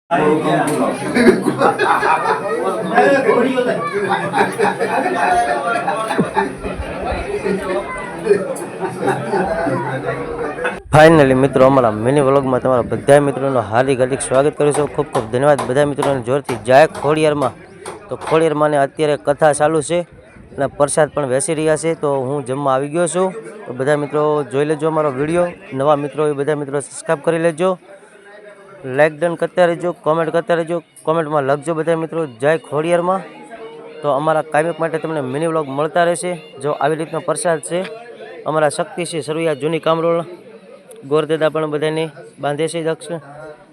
Finally મિત્રો અમારા mini વ્લોગમાં તમારા બધા મિત્રોનું હાર્દિક હાર્દિક સ્વાગત કરું છું. ખૂબ ખૂબ ધન્યવાદ બધા મિત્રોને જોરથી જય ખોડિયારમાં. તો ખોડિયારમાંને અત્યારે કથા ચાલુ છે અને પ્રસાદ પણ બેસી રહ્યા છે. તો હું જમવા આવી ગયો છું. તો બધા મિત્રો જોઈ લેજો અમારો વિડીયો. નવા મિત્રો એ બધા મિત્રો સબસ્ક્રાઈબ કરી લેજો, લાઈક ડન કરતા રહેજો, કોમેન્ટ કરતા રહેજો. કોમેન્ટમાં લખજો બધા મિત્રો જય ખોડિયારમાં. તો અમારા કાયમિક માટે તમને મિની વ્લોગ મળતા રહેશે. જો આવી રીતનો પ્રસાદ છે અમારા શક્તિસિંહ સરવૈયા જૂની કામરોળ ગોરદાદા પણ બધાને બાંધે છે,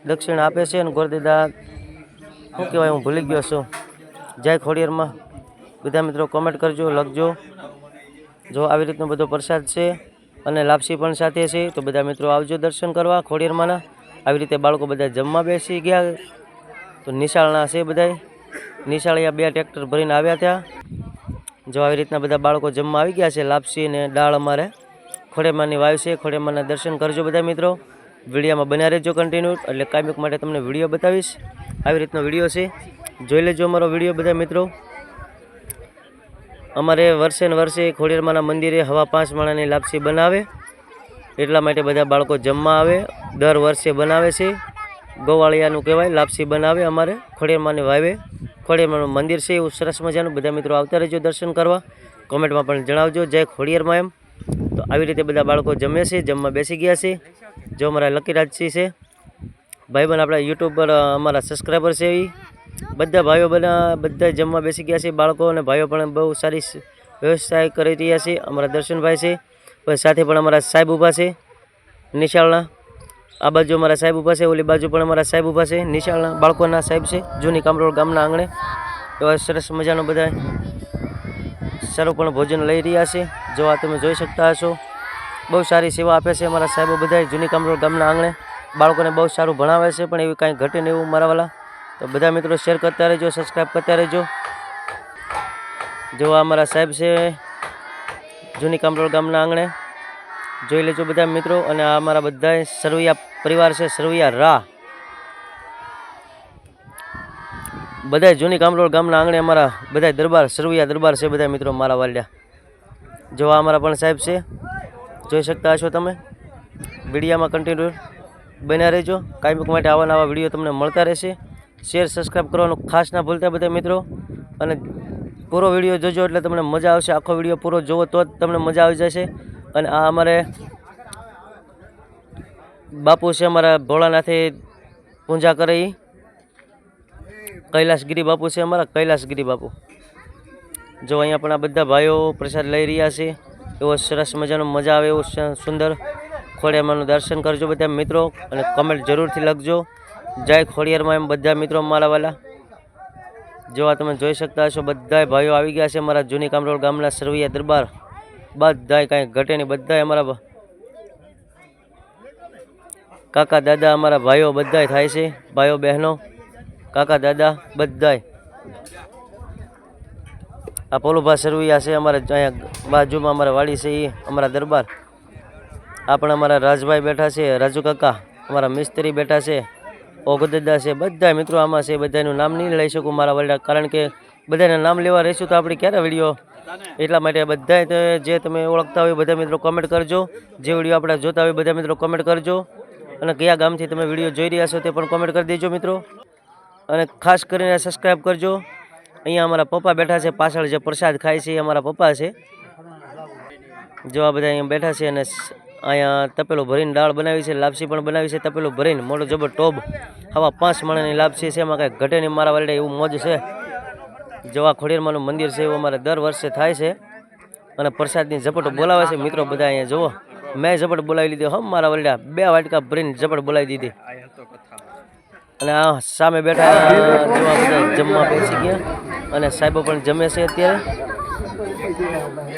દક્ષિણ આપે છે. અને ગોરદાદા શું કહેવાય, હું ભૂલી ગયો છું. જય ખોડિયારમાં બધા મિત્રો કોમેન્ટ કરજો, લખજો. જો આવી રીતનો બધો પ્રસાદ છે અને લાપસી પણ સાથે છે. તો બધા મિત્રો આવજો દર્શન કરવા ખોડિયારમાંના. આવી રીતે બાળકો બધા જમવા બેસી ગયા. તો નિશાળના છે બધાય, નિશાળિયા 2 ટ્રેક્ટર ભરીને આવ્યા ત્યાં. જો આવી રીતના બધા બાળકો જમવા આવી ગયા છે. લાપસી ને દાળ અમારે ખોડિયારમાંની વાવ છે. ખોડિયારમાંના દર્શન કરજો બધા મિત્રો. વિડીયોમાં બન્યા રહેજો કન્ટિન્યુ, એટલે કાયમિક માટે તમને વિડીયો બતાવીશ. આવી રીતનો વિડીયો છે, જોઈ લેજો અમારો વિડીયો બધા મિત્રો. અમારે વર્ષે ને વર્ષે ખોડિયારમાંના મંદિરે 5.5 માણાની લાપસી બનાવે, એટલા માટે બધા બાળકો જમવા આવે. દર વર્ષે બનાવે છે. ગોવાળિયાનું કહેવાય, લાપસી બનાવે અમારે ખોડિયારમાંની વાવે. ખોડિયારમાંનું મંદિર છે એવું સરસ મજાનું. બધા મિત્રો આવતા રહેજો દર્શન કરવા. કોમેન્ટમાં પણ જણાવજો જય ખોડિયારમાં એમ. તો આવી રીતે બધા બાળકો જમે છે, જમવા બેસી ગયા છે. જો અમારા લકીરાજસિંહ છે ભાઈબંધ, આપણા યુટ્યુબ પર અમારા સબસ્ક્રાઈબર છે. એ બધા ભાઈઓ બધા જમવા બેસી ગયા છે. બાળકો અને ભાઈઓ પણ બહુ સારી વ્યવસ્થા કરી રહ્યા છે. અમારા દર્શનભાઈ છે, પછી સાથે પણ અમારા સાહેબ ઊભા છે નિશાળના. આ બાજુ અમારા સાહેબ ઊભા છે, ઓલી બાજુ પણ અમારા સાહેબ ઊભા છે નિશાળના. બાળકોના સાહેબ છે જૂની કામરોળ ગામના આંગણે. એવા સરસ મજાનો બધા સારું પણ ભોજન લઈ રહ્યા છે. જો આ તમે જોઈ શકતા હશો, બહુ સારી સેવા આપે છે અમારા સાહેબો બધા જૂની કામરોળ ગામના આંગણે. બાળકોને બહુ સારું ભણાવે છે, પણ એવી કાંઈ ઘટે ને એવું મારા વાલા. તો બધા મિત્રો શેર કરતા રહેજો, સબસ્ક્રાઈબ કરતા રહેજો. જો અમારા સાહેબ છે જૂની કામરોળ ગામના આંગણે, જોઈ લેજો બધા મિત્રો. અને આ અમારા બધા સરવૈયા પરિવાર છે, સરવૈયા રાહ બધા જૂની કામરોળ ગામના આંગણે અમારા બધા દરબાર, સરવૈયા દરબાર છે બધા મિત્રો મારા વાલ્યા. જો આ અમારા પણ સાહેબ છે, જોઈ શકતા હશો તમે. વિડીયામાં કન્ટિન્યુ બન્યા રહેજો. કાયમિક માટે આવા નવા વિડીયો તમને મળતા રહેશે. શેર સબસ્ક્રાઈબ કરવાનું ખાસ ના ભૂલતા બધા મિત્રો. અને પૂરો વિડીયો જોજો એટલે તમને મજા આવશે. આખો વિડીયો પૂરો જોવો તો જ તમને મજા આવી જશે. અને આ અમારે બાપુ છે અમારા ભોળાનાથે પૂજા કરે, એ કૈલાસગીરી બાપુ છે અમારા, કૈલાસગીરી બાપુ. જો અહીંયા પણ આ બધા ભાઈઓ પ્રસાદ લઈ રહ્યા છે. એવો સરસ મજાનો મજા આવે એવું સુંદર ખોડિયારમાંનું દર્શન કરજો બધા મિત્રો. અને કમેન્ટ જરૂરથી લખજો જય ખોડિયારમાં એમ બધા મિત્રો મારા વાલા. જો આ તમે જોઈ શકતા હશો, બધા ભાઈઓ આવી ગયા છે અમારા જૂની કામરોળ ગામના સરવૈયા દરબાર. બધાય કાંઈ ઘટે નહીં, બધાય અમારા કાકા દાદા, અમારા ભાઈઓ બધાય થાય છે. ભાઈઓ બહેનો, કાકા દાદા બધાય. આ પોલુભા સરવૈયા છે અમારે અહીંયા બાજુમાં અમારા વાડી છે, એ અમારા દરબાર. આ પણ અમારા રાજભાઈ બેઠા છે, રાજુ કાકા અમારા મિસ્ત્રી બેઠા છે, ઓગદાદા છે. બધા મિત્રો આમાં છે. બધાનું નામ નહીં લઈ શકું મારા વલ્ડા, કારણ કે બધાના નામ લેવા રહીશું તો આપણે ક્યારે વિડીયો. એટલા માટે બધા જે તમે ઓળખતા હોય બધા મિત્રો કોમેન્ટ કરજો. જે વિડીયો આપણે જોતા હોય બધા મિત્રો કોમેન્ટ કરજો. અને કયા ગામથી તમે વિડીયો જોઈ રહ્યા છો તે પણ કોમેન્ટ કરી દેજો મિત્રો. અને ખાસ કરીને સબસ્ક્રાઈબ કરજો. અહીંયા અમારા પપ્પા બેઠા છે પાછળ, જે પ્રસાદ ખાય છે એ અમારા પપ્પા છે. જો આ બધા અહીંયા બેઠા છે. અને અહીંયા તપેલું ભરીને દાળ બનાવી છે, લાપસી પણ બનાવી છે તપેલું ભરીને. મોટો જબર ટોબ 5.5 માણાની લાપસી છે. એમાં કાંઈ ઘટે નહીં મારા વાળે, એવું મોજ છે. જો આ ખોડિયારમાંનું મંદિર છે એવું અમારે દર વર્ષે થાય છે. અને પ્રસાદની ઝપટ બોલાવે છે મિત્રો બધા. અહીંયા જુઓ, મેં ઝપટ બોલાવી લીધી હમ મારા વલ્યા. 2 વાટકા ભરીને ઝપટ બોલાવી દીધી. અને આ સામે બેઠા જોવા બધા જમવા બેસી ગયા. અને સાહેબો પણ જમે છે અત્યારે.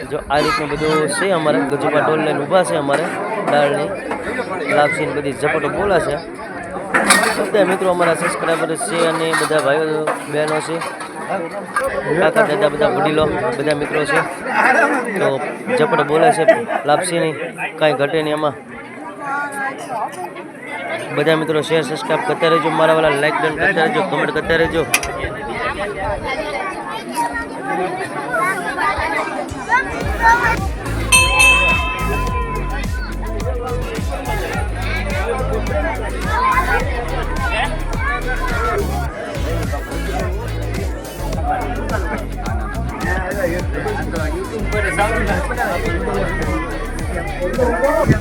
જો આ રીતનું બધું છે અમારે. ગજુબા ટોલ લઈને ઊભા છે અમારે. દાળની લાપસી બધી ઝપટો બોલા છે. બધા મિત્રો અમારા સબસ્ક્રાઈબર છે અને બધા ભાઈઓ બહેનો છે, કાકા દાદા બધા વડીલો બધા મિત્રો છે. તો ઝપટ બોલે છે લાપસીની, કાંઈ ઘટે નહીં એમાં. બધા મિત્રો શેર સબસ્ક્રાઈબ કરતા રહેજો, મારા વાળા લાઈક ડન કરતા રહેજો, કમેન્ટ કરતા રહેજો. YouTube